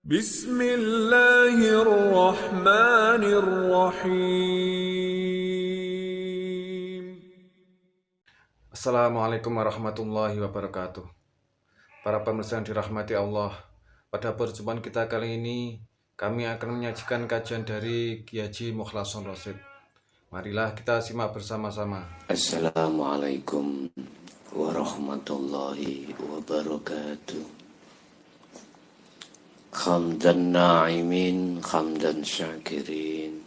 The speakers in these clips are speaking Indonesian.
Bismillahirrahmanirrahim. Assalamualaikum warahmatullahi wabarakatuh. Para pemirsa yang dirahmati Allah, pada perjumpaan kita kali ini kami akan menyajikan kajian dari Kiai Haji Mukhlason Rosyid. Marilah kita simak bersama-sama. Assalamualaikum warahmatullahi wabarakatuh. Hamdan na'imin, hamdan syakirin.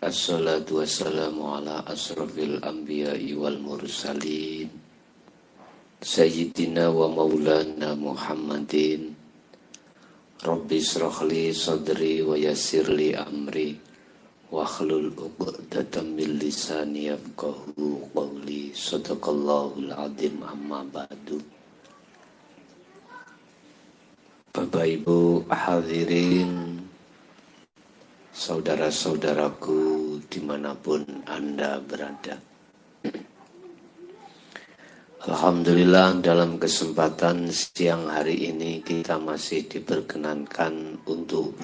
Assalatu wassalamu ala asrafil anbiya'i wal mursalin, Sayyidina wa maulana Muhammadin. Rabbi srahli sadri wa yassirli amri, wahlul 'uqdatam min lisani yafqahu qawli. Shadaqallahul azim, amma ba'du. Bapak Ibu hadirin, saudara-saudaraku dimanapun Anda berada, alhamdulillah dalam kesempatan siang hari ini kita masih diperkenankan untuk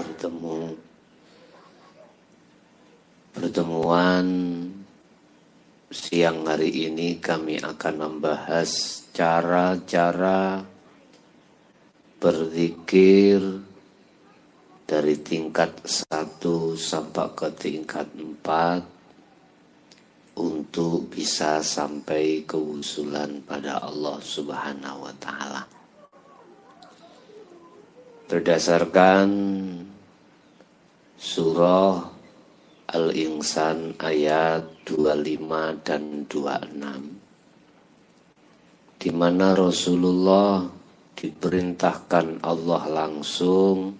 pertemuan siang hari ini kami akan membahas cara-cara berzikir dari tingkat 1 sampai ke tingkat 4 untuk bisa sampai kewusulan pada Allah Subhanahu wa Ta'ala. Berdasarkan surah Al-Insan ayat 25 dan 26, di mana Rasulullah diperintahkan Allah langsung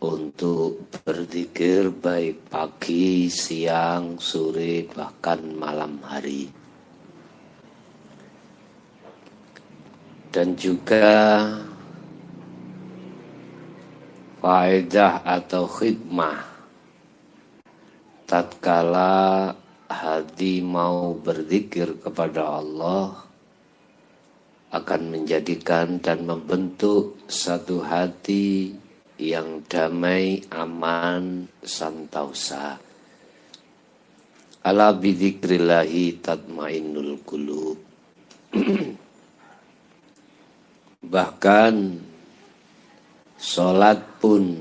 untuk berzikir baik pagi, siang, sore, bahkan malam hari. Dan juga faedah atau khidmah tatkala hati mau berzikir kepada Allah akan menjadikan dan membentuk satu hati yang damai, aman, santausa. Ala bidzikrillahi tatmainnul qulub. Bahkan sholat pun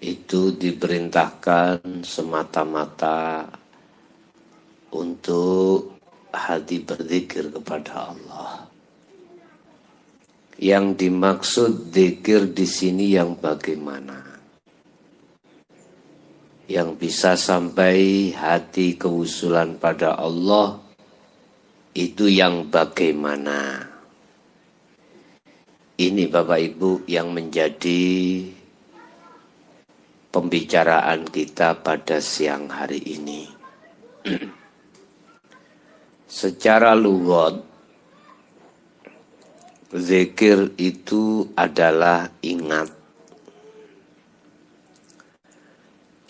itu diperintahkan semata-mata untuk hati berzikir kepada Allah. Yang dimaksud zikir di sini yang bagaimana? Yang bisa sampai hati kewusulan pada Allah itu yang bagaimana? Ini Bapak Ibu yang menjadi pembicaraan kita pada siang hari ini. Secara lughat, zikir itu adalah ingat.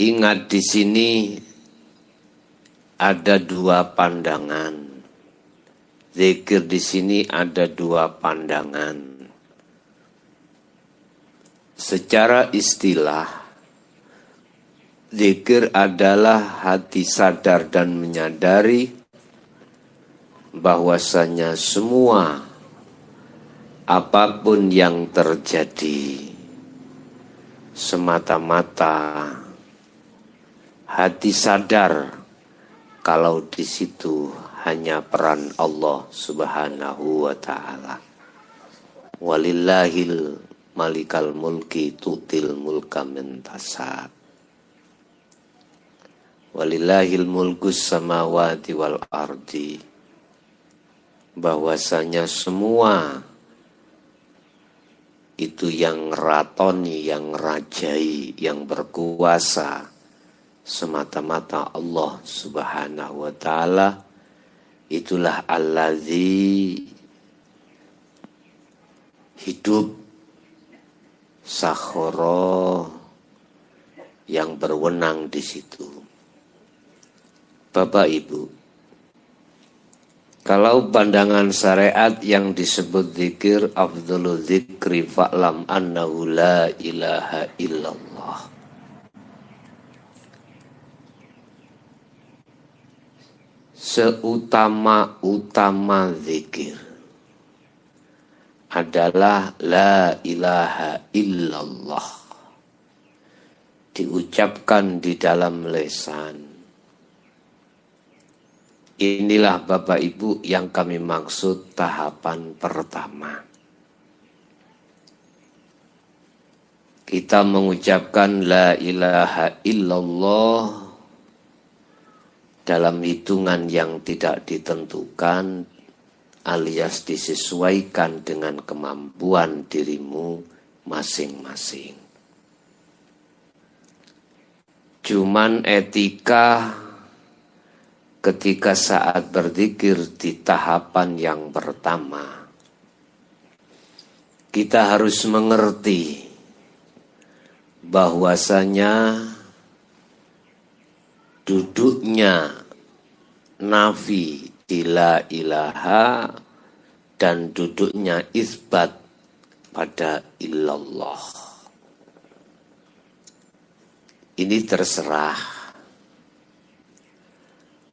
Ingat di sini ada dua pandangan. Zikir di sini ada dua pandangan. Secara istilah, zikir adalah hati sadar dan menyadari bahwasanya semua apapun yang terjadi semata-mata hati sadar kalau di situ hanya peran Allah Subhanahu wa Ta'ala. Walillahil malikal mulki tutil mulka man tasha. Walillahil mulkus samawati wal ardi. Bahwasanya semua itu yang ratoni, yang rajai, yang berkuasa semata-mata Allah Subhanahu wa Ta'ala. Itulah allazi hidup sakhara yang berwenang di situ. Bapak Ibu, Kalau pandangan syariat yang disebut zikir, afdhalul dzikri fa'lam annahu la ilaha illallah. Seutama-utama zikir adalah la ilaha illallah. Diucapkan di dalam lisan. Inilah Bapak Ibu yang kami maksud tahapan pertama. Kita mengucapkan la ilaha illallah dalam hitungan yang tidak ditentukan alias disesuaikan dengan kemampuan dirimu masing-masing. Cuman etika ketika saat berzikir di tahapan yang pertama, kita harus mengerti bahwasanya duduknya nafi di la ilaha dan duduknya isbat pada illallah. Ini terserah.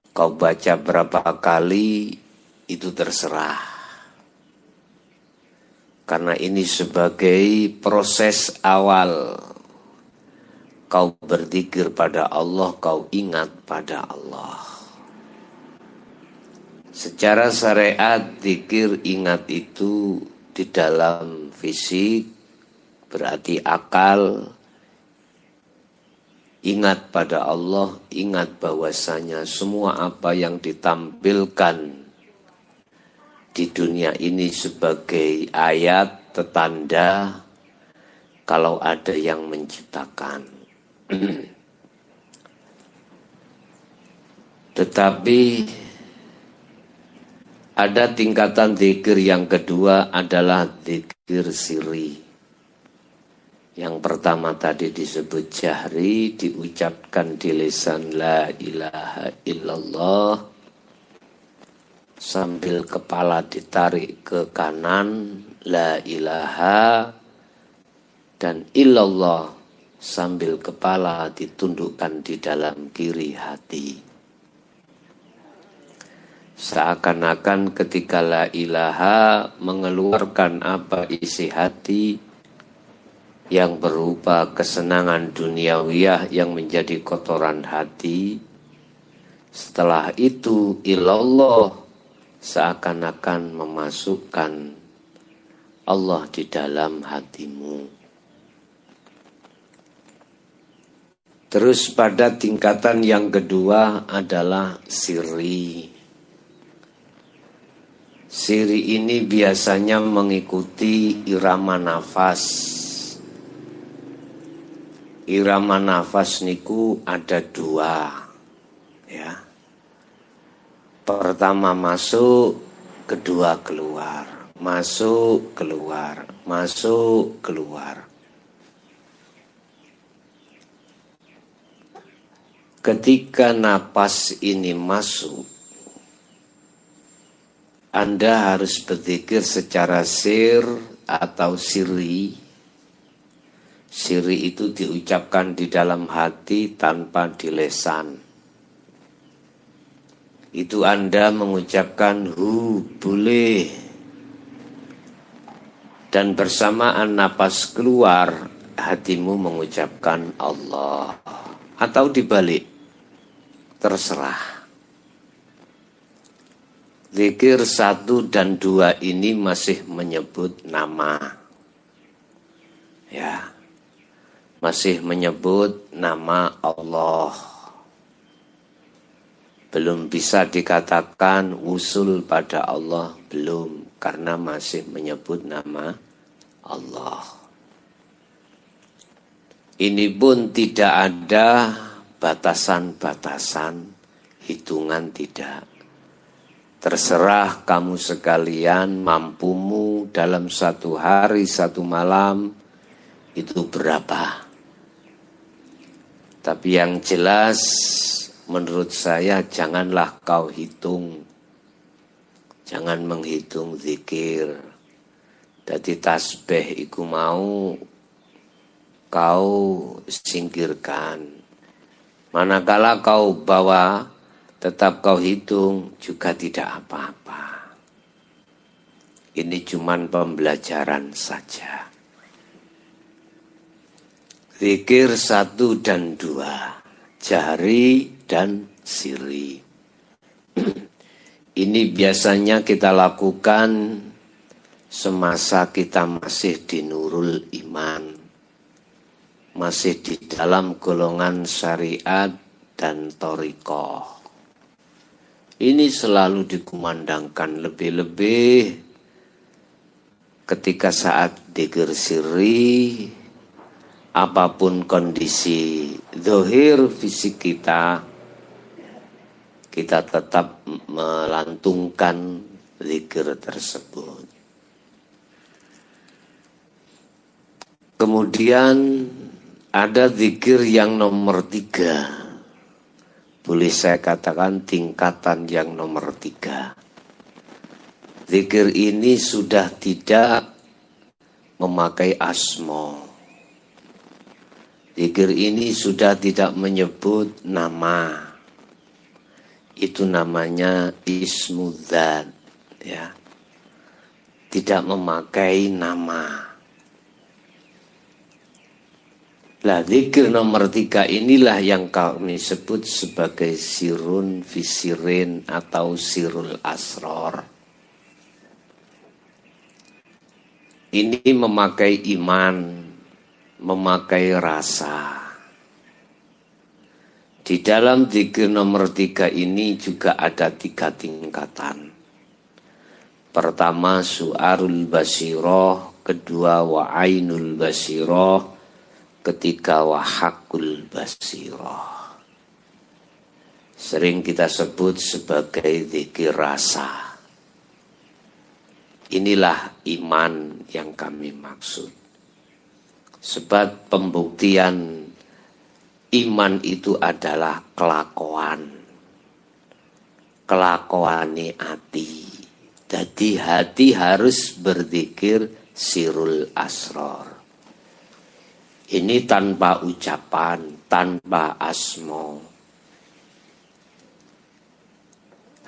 Kau baca berapa kali, itu terserah. Karena ini sebagai proses awal. Kau berzikir pada Allah, kau ingat pada Allah. Secara syariat, zikir ingat itu di dalam fisik, berarti akal. Ingat pada Allah, ingat bahwasanya semua apa yang ditampilkan di dunia ini sebagai ayat, tetanda kalau ada yang menciptakan. Tetapi ada tingkatan zikir yang kedua adalah zikir sirri. Yang pertama tadi disebut jahri, diucapkan di lisan la ilaha illallah, sambil kepala ditarik ke kanan, la ilaha, dan illallah sambil kepala ditundukkan di dalam kiri hati. Seakan-akan ketika la ilaha mengeluarkan apa isi hati, yang berupa kesenangan duniawiyah yang menjadi kotoran hati. Setelah itu ilallah seakan-akan memasukkan Allah di dalam hatimu. Terus pada tingkatan yang kedua adalah sirri. Sirri ini biasanya mengikuti irama nafas. Irama nafas niku ada dua, ya. Pertama masuk, kedua keluar, masuk, keluar, masuk, keluar. Ketika napas ini masuk, Anda harus berzikir secara sir atau sirri. Sirri itu diucapkan di dalam hati tanpa di lisan. Itu Anda mengucapkan hu, boleh. Dan bersamaan napas keluar, hatimu mengucapkan Allah. Atau dibalik, terserah. Zikir 1 dan 2 ini masih menyebut nama. Ya. Masih menyebut nama Allah. Belum bisa dikatakan usul pada Allah, belum, karena masih menyebut nama Allah. Ini pun tidak ada batasan-batasan, hitungan tidak. Terserah kamu sekalian mampumu dalam satu hari, satu malam, itu berapa. Tapi yang jelas menurut saya janganlah kau hitung Jangan menghitung zikir. Dadi tasbih iku mau kau singkirkan. Manakala kau bawa, tetap kau hitung, juga tidak apa-apa. Ini cuman pembelajaran saja. Zikir 1 dan 2, jahri dan sirri. Ini biasanya kita lakukan semasa kita masih di nurul iman, masih di dalam golongan syariat dan thariqah. Ini selalu dikumandangkan, lebih-lebih ketika saat dzikir sirri, apapun kondisi zahir fisik kita tetap melantungkan zikir tersebut. Kemudian ada zikir yang nomor 3. Boleh saya katakan tingkatan yang nomor 3. Zikir ini sudah tidak memakai asma. Zikir ini sudah tidak menyebut nama. Itu namanya ismudzat, ya. Tidak memakai nama. Lah zikir nomor 3 inilah yang kami sebut sebagai sirun fisirin atau sirul asror. Ini memakai iman, memakai rasa. Di dalam zikir nomor 3 ini juga ada 3 tingkatan. Pertama su'arul basiroh, kedua wa'ainul basiroh, ketiga wahakul basiroh. Sering kita sebut sebagai zikir rasa. Inilah iman yang kami maksud. Sebab pembuktian iman itu adalah kelakuan. Kelakuane hati. Jadi hati harus berzikir sirul asror. Ini tanpa ucapan, tanpa asmo.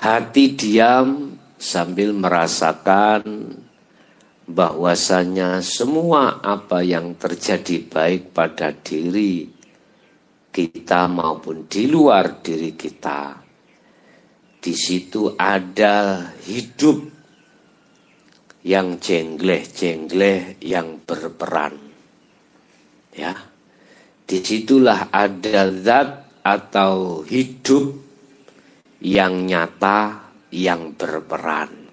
Hati diam sambil merasakan bahwasanya semua apa yang terjadi baik pada diri kita maupun di luar diri kita, di situ ada hidup yang jengleh-jengleh yang berperan. Ya, disitulah ada zat atau hidup yang nyata yang berperan.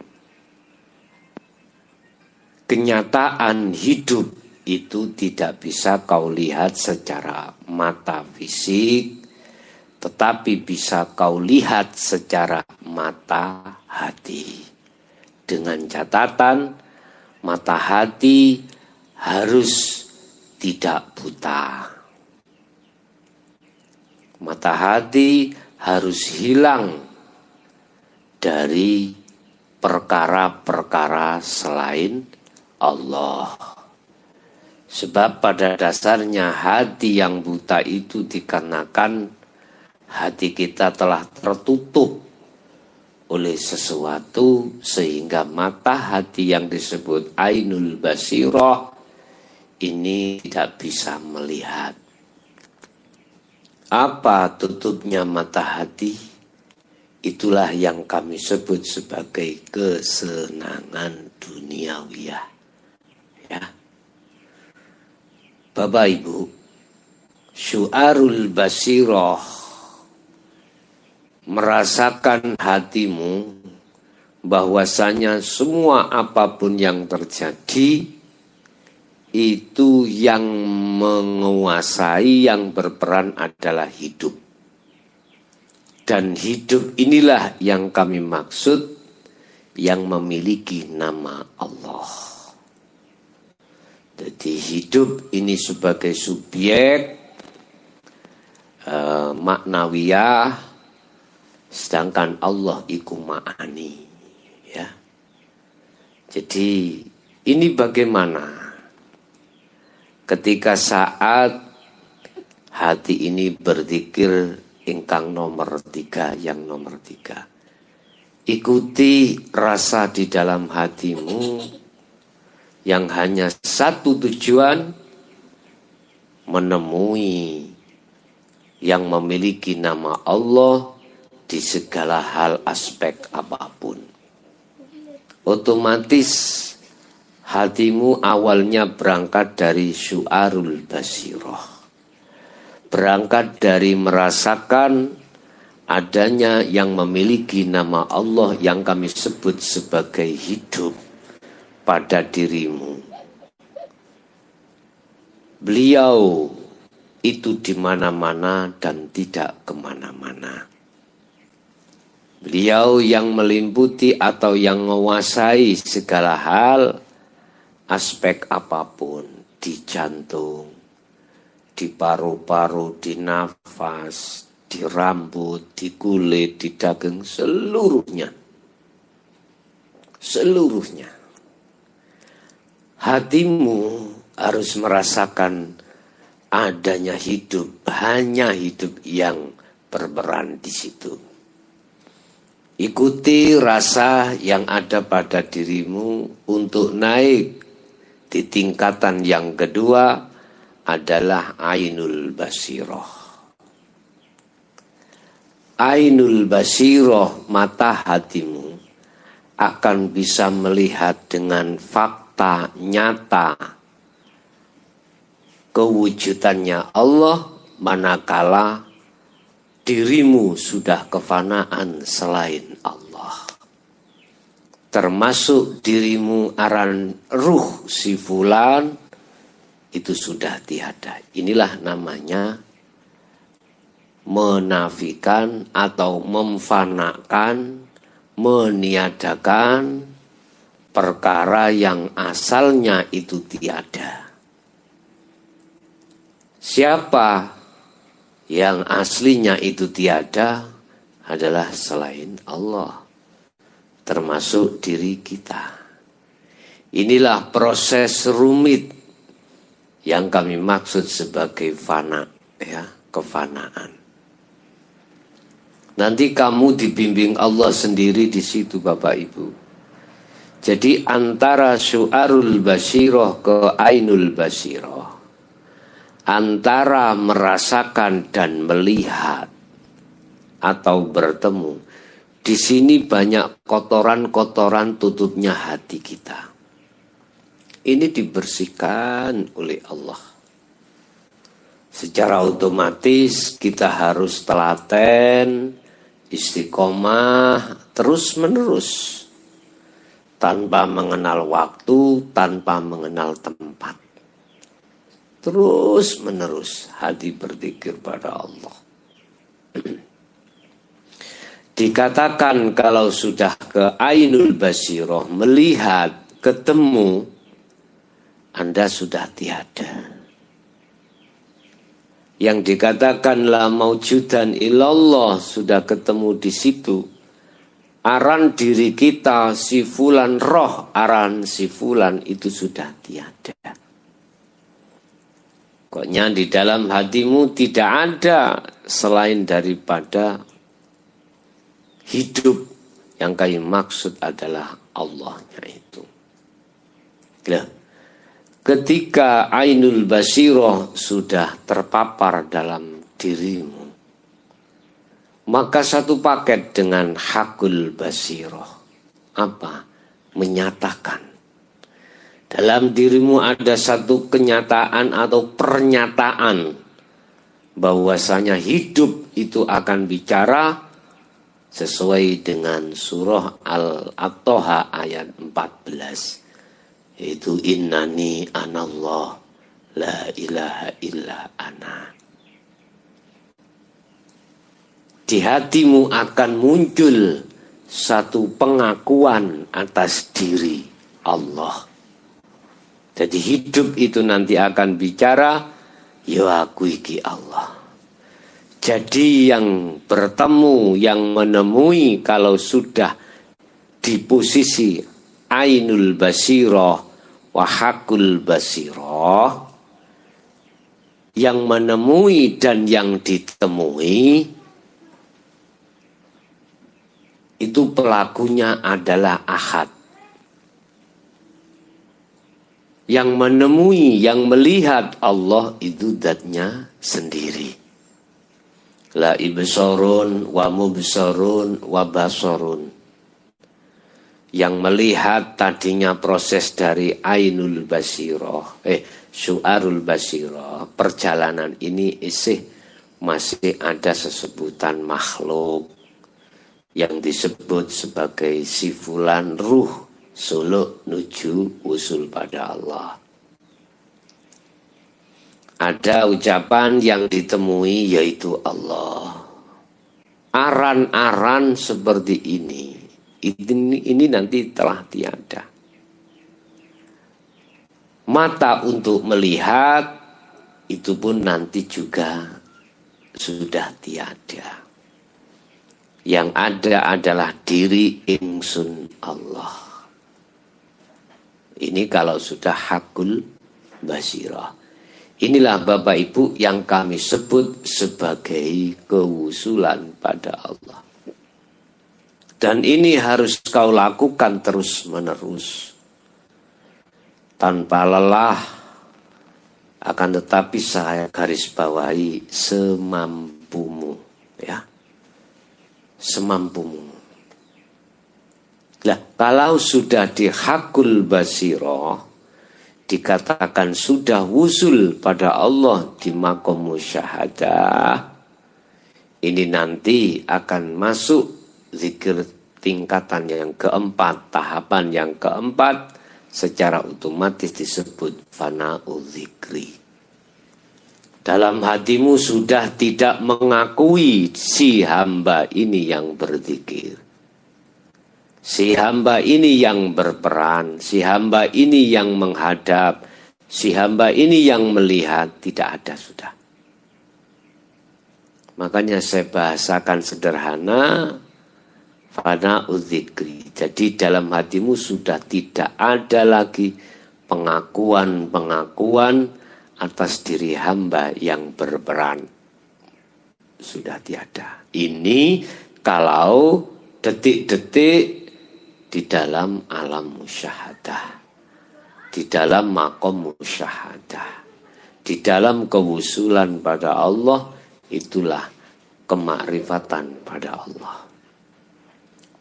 Kenyataan hidup itu tidak bisa kau lihat secara mata fisik, tetapi bisa kau lihat secara mata hati. Dengan catatan, mata hati harus tidak buta. Mata hati harus hilang dari perkara-perkara selain Allah. Sebab pada dasarnya hati yang buta itu dikarenakan hati kita telah tertutup oleh sesuatu sehingga mata hati yang disebut ainul basirah ini tidak bisa melihat. Apa tutupnya mata hati? Itulah yang kami sebut sebagai kesenangan duniawiyah. Ya. Bapak Ibu, syu'arul basirah, merasakan hatimu bahwasanya semua apapun yang terjadi itu yang menguasai, yang berperan adalah hidup. Dan hidup inilah yang kami maksud yang memiliki nama Allah. Jadi hidup ini sebagai subjek maknawiyah, sedangkan Allah iku ma'ani. Ya. Jadi ini bagaimana ketika saat hati ini berzikir ingkang nomor 3, yang nomor 3. Ikuti rasa di dalam hatimu yang hanya satu tujuan, menemui yang memiliki nama Allah di segala hal aspek apapun. Otomatis hatimu awalnya berangkat dari syu'arul basirah. Berangkat dari merasakan adanya yang memiliki nama Allah yang kami sebut sebagai hidup pada dirimu. Beliau itu di mana-mana dan tidak kemana-mana. Beliau yang meliputi atau yang menguasai segala hal, aspek apapun, di jantung, di paru-paru, di nafas, di rambut, di kulit, di daging, seluruhnya. Seluruhnya. Hatimu harus merasakan adanya hidup, hanya hidup yang berperan di situ. Ikuti rasa yang ada pada dirimu untuk naik di tingkatan yang kedua adalah ainul basirah. Ainul basirah, mata hatimu akan bisa melihat dengan fakta nyata kewujudannya Allah manakala dirimu sudah kefanaan selain Allah. Termasuk dirimu aran ruh si fulan itu sudah tiada. Inilah namanya menafikan atau memfanakan, meniadakan perkara yang asalnya itu tiada. Siapa yang aslinya itu tiada adalah selain Allah, termasuk diri kita. Inilah proses rumit yang kami maksud sebagai fana, ya, kefanaan. Nanti kamu dibimbing Allah sendiri di situ, Bapak Ibu. Jadi antara syu'arul basirah ke ainul basirah, antara merasakan dan melihat atau bertemu, di sini banyak kotoran-kotoran tutupnya hati kita. Ini dibersihkan oleh Allah. Secara otomatis kita harus telaten, istiqomah, terus-menerus. Tanpa mengenal waktu, tanpa mengenal tempat. Terus-menerus hati berzikir pada Allah. Dikatakan kalau sudah ke ainul basirah, melihat, ketemu, Anda sudah tiada. Yang dikatakan la maujudan illallah sudah ketemu di situ. Aran diri kita si fulan roh, aran si fulan itu sudah tiada. Pokoknya di dalam hatimu tidak ada selain daripada hidup yang kami maksud adalah Allahnya itu. Ketika ainul basirah sudah terpapar dalam dirimu, maka satu paket dengan hakul basirah. Apa? Menyatakan. Dalam dirimu ada satu kenyataan atau pernyataan bahwasanya hidup itu akan bicara sesuai dengan surah Al-Toha ayat 14. Itu innani anallah la ilaha illa ana. Di hatimu akan muncul satu pengakuan atas diri Allah. Jadi hidup itu nanti akan bicara, ya aku iki Allah. Jadi yang bertemu, yang menemui kalau sudah di posisi ainul basirah wa hakul basirah, yang menemui dan yang ditemui itu pelakunya adalah ahad. Yang menemui, yang melihat Allah itu zatnya sendiri. La ibsarun wa mubsarun wa basarun. Yang melihat tadinya proses dari ainul basirah, syu'arul basirah, perjalanan ini masih ada sesebutan makhluk yang disebut sebagai sifulan ruh suluk nuju usul pada Allah. Ada ucapan yang ditemui yaitu Allah. Aran-aran seperti ini nanti telah tiada. Mata untuk melihat itu pun nanti juga sudah tiada. Yang ada adalah diri ingsun Allah. Ini kalau sudah hakul basirah. Inilah Bapak Ibu yang kami sebut sebagai kewusulan pada Allah. Dan ini harus kau lakukan terus menerus. Tanpa lelah, akan tetapi saya garis bawahi semampumu. Ya, semampumu. Nah, kalau sudah di hakul basirah, dikatakan sudah wusul pada Allah di maqam musyahadah, ini nanti akan masuk zikir tingkatan yang keempat, tahapan yang keempat, secara otomatis disebut fana'ul zikri. Dalam hatimu sudah tidak mengakui si hamba ini yang berzikir. Si hamba ini yang berperan, si hamba ini yang menghadap, si hamba ini yang melihat, tidak ada sudah. Makanya saya bahasakan sederhana, fana'ul zikri. Jadi dalam hatimu sudah tidak ada lagi pengakuan-pengakuan atas diri hamba yang berperan. Sudah tiada. Ini kalau detik-detik di dalam alam musyahadah, di dalam maqam musyahadah, di dalam kewusulan pada Allah, itulah kemakrifatan pada Allah.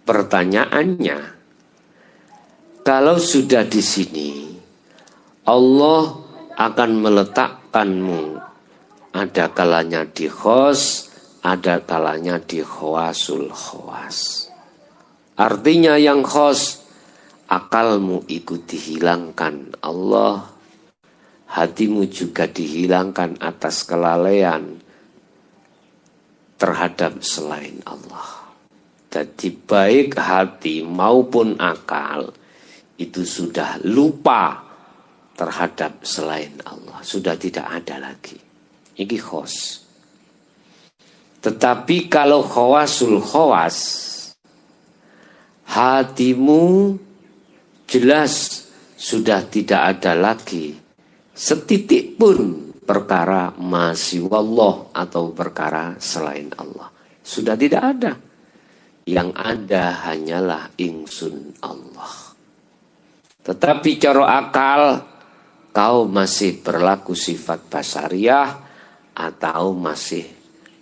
Pertanyaannya, kalau sudah di sini, Allah akan meletakkanmu, ada kalanya di khos, ada kalanya di khawasul khawas. Artinya yang khos, akalmu ikut dihilangkan Allah, hatimu juga dihilangkan atas kelalaian terhadap selain Allah. Jadi baik hati maupun akal itu sudah lupa terhadap selain Allah, sudah tidak ada lagi. Ini khos. Tetapi kalau khawasul khawas, hatimu jelas sudah tidak ada lagi setitik pun perkara masiwallah atau perkara selain Allah. Sudah tidak ada. Yang ada hanyalah ingsun Allah. Tetapi cara akal, kau masih berlaku sifat basariah atau masih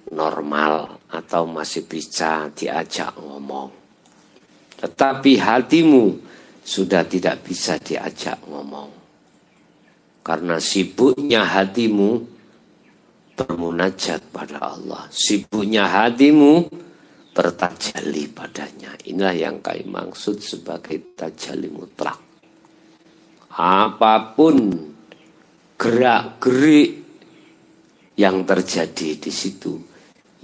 normal atau masih bisa diajak ngomong. Tetapi hatimu sudah tidak bisa diajak ngomong. Karena sibuknya hatimu bermunajat pada Allah. Sibuknya hatimu bertajalli padanya. Inilah yang kami maksud sebagai tajalli mutlak. Apapun gerak-gerik yang terjadi di situ,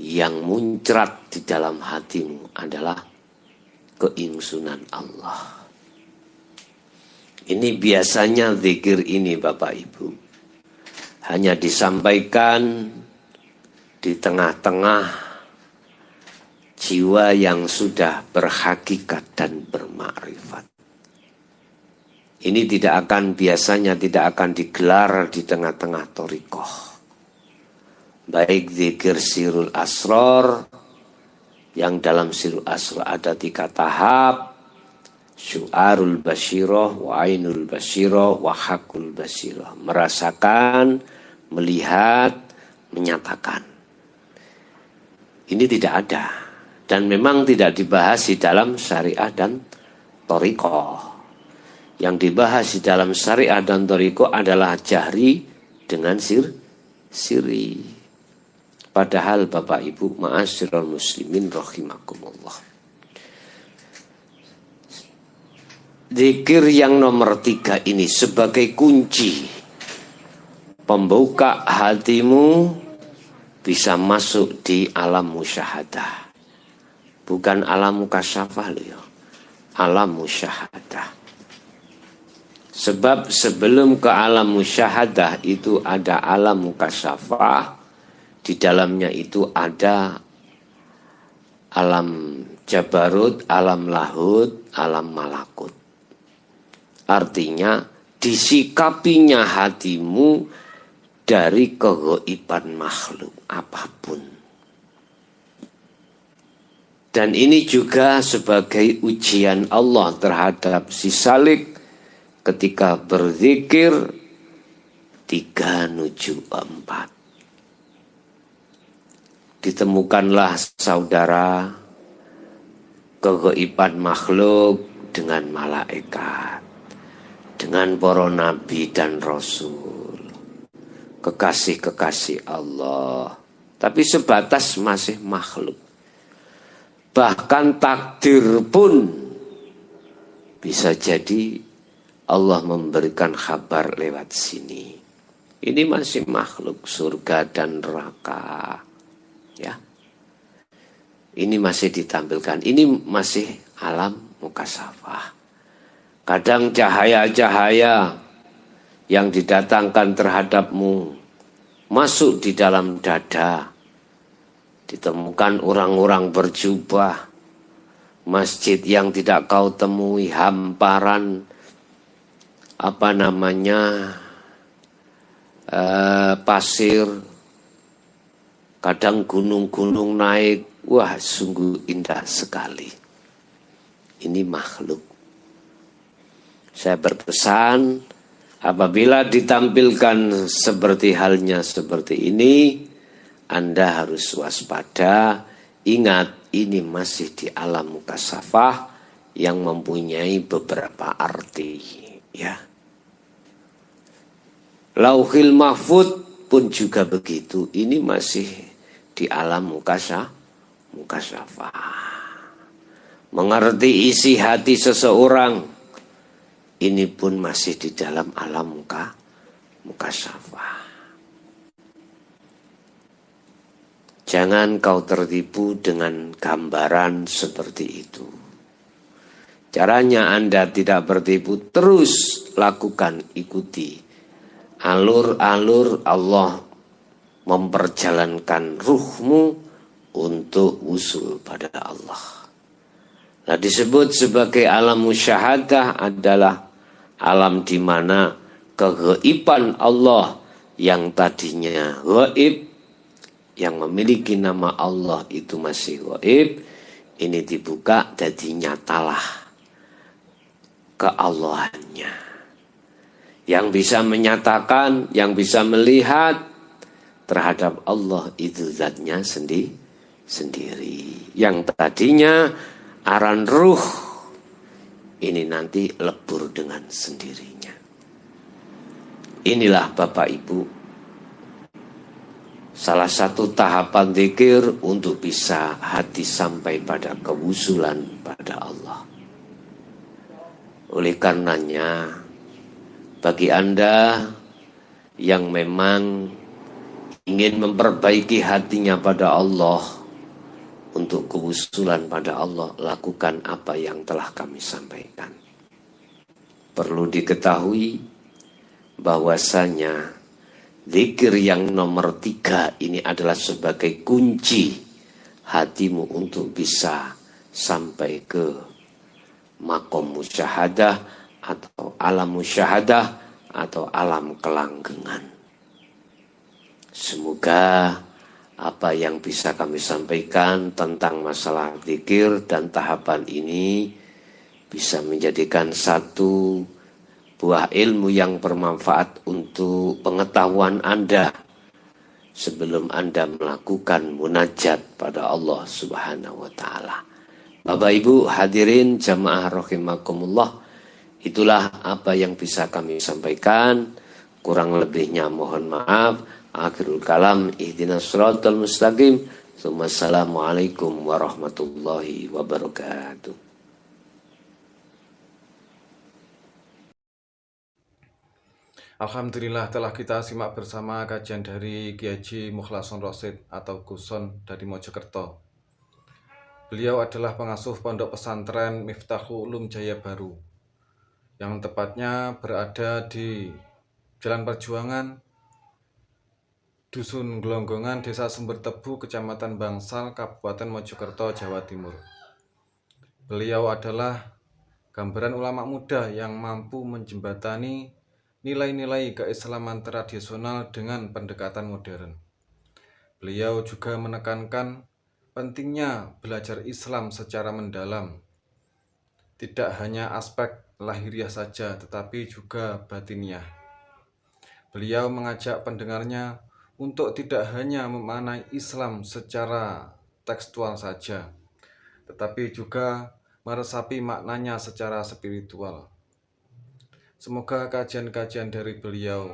yang muncrat di dalam hatimu adalah keingsunan Allah. Ini biasanya zikir ini Bapak Ibu hanya disampaikan di tengah-tengah jiwa yang sudah berhakikat dan bermakrifat. Ini biasanya tidak akan digelar di tengah-tengah thariqah. Baik zikir sirul asror, yang dalam sirul asror ada 3 tahap, syu'arul basyiroh, wa ainul basyiroh, wa hakul basyiroh. Merasakan, melihat, menyatakan. Ini tidak ada. Dan memang tidak dibahas di dalam syariah dan thariqah. Yang dibahas di dalam syariah dan thariqah adalah jahri dengan siri. Padahal Bapak Ibu ma'asyiral muslimin rahimakumullah. Zikir yang nomor 3 ini sebagai kunci pembuka hatimu bisa masuk di alam musyahadah. Bukan alam mukasyafah loh ya. Alam musyahadah. Sebab sebelum ke alam musyahadah itu ada alam mukasyafah. Di dalamnya itu ada alam jabarut, alam lahut, alam malakut. Artinya disikapinya hatimu dari kegaiban makhluk apapun. Dan ini juga sebagai ujian Allah terhadap si salik ketika berzikir 3 menuju 4. Ditemukanlah saudara kegaiban makhluk dengan malaikat, dengan para nabi dan rasul, kekasih-kekasih Allah. Tapi sebatas masih makhluk. Bahkan takdir pun bisa jadi Allah memberikan kabar lewat sini. Ini masih makhluk surga dan neraka. Ya. Ini masih ditampilkan. Ini masih alam mukasyafah. Kadang cahaya-cahaya yang didatangkan terhadapmu masuk di dalam dada. Ditemukan orang-orang berjubah. Masjid yang tidak kau temui, hamparan pasir, kadang gunung-gunung naik, wah sungguh indah sekali. Ini makhluk. Saya berpesan, apabila ditampilkan seperti halnya seperti ini, Anda harus waspada. Ingat, ini masih di alam mukasyafah yang mempunyai beberapa arti, ya. Lauhil mahfud pun juga begitu. Ini masih di alam mukasyafah. Mengerti isi hati seseorang, ini pun masih di dalam alam mukasyafah. Jangan kau tertipu dengan gambaran seperti itu. Caranya Anda tidak bertipu, terus lakukan, ikuti. Alur-alur Allah memperjalankan ruhmu untuk usul pada Allah. Nah, disebut sebagai alam musyahadah adalah alam di mana kegaiban Allah yang tadinya gaib, yang memiliki nama Allah itu masih gaib, ini dibuka jadi nyatalah keallahannya. Yang bisa menyatakan, yang bisa melihat terhadap Allah itu zatnya sendiri. Yang tadinya aran ruh, ini nanti lebur dengan sendirinya. Inilah Bapak Ibu, salah satu tahapan zikir untuk bisa hati sampai pada kewusulan pada Allah. Oleh karenanya, bagi Anda yang memang ingin memperbaiki hatinya pada Allah, untuk kewusulan pada Allah, lakukan apa yang telah kami sampaikan. Perlu diketahui bahwasanya zikir yang nomor 3 ini adalah sebagai kunci hatimu untuk bisa sampai ke makom musyahadah atau alam musyahadah atau alam kelanggengan. Semoga apa yang bisa kami sampaikan tentang masalah zikir dan tahapan ini bisa menjadikan satu buah ilmu yang bermanfaat untuk pengetahuan Anda sebelum Anda melakukan munajat pada Allah Subhanahu wa taala. Bapak Ibu hadirin jamaah rahimakumullah, itulah apa yang bisa kami sampaikan. Kurang lebihnya mohon maaf. Akhirul kalam, ihdinas siratal mustaqim. Assalamualaikum warahmatullahi wabarakatuh. Alhamdulillah telah kita simak bersama kajian dari Kiai Haji Mukhlason Rosyid atau Guson dari Mojokerto. Beliau adalah pengasuh pondok pesantren Miftahul Ulum Jaya Baru, yang tepatnya berada di Jalan Perjuangan, Dusun Glonggongan, Desa Sumber Tebu, Kecamatan Bangsal, Kabupaten Mojokerto, Jawa Timur. Beliau adalah gambaran ulama muda yang mampu menjembatani nilai-nilai keislaman tradisional dengan pendekatan modern. Beliau juga menekankan pentingnya belajar Islam secara mendalam, tidak hanya aspek lahiriah saja, tetapi juga batiniah. Beliau mengajak pendengarnya untuk tidak hanya memaknai Islam secara tekstual saja, tetapi juga meresapi maknanya secara spiritual. Semoga kajian-kajian dari beliau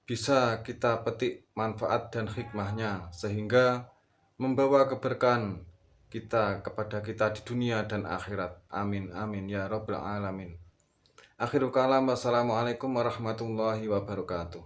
bisa kita petik manfaat dan hikmahnya, sehingga membawa keberkahan kita kepada kita di dunia dan akhirat. Amin, amin, ya Rabbal Alamin. Akhirul kalam, wassalamualaikum warahmatullahi wabarakatuh.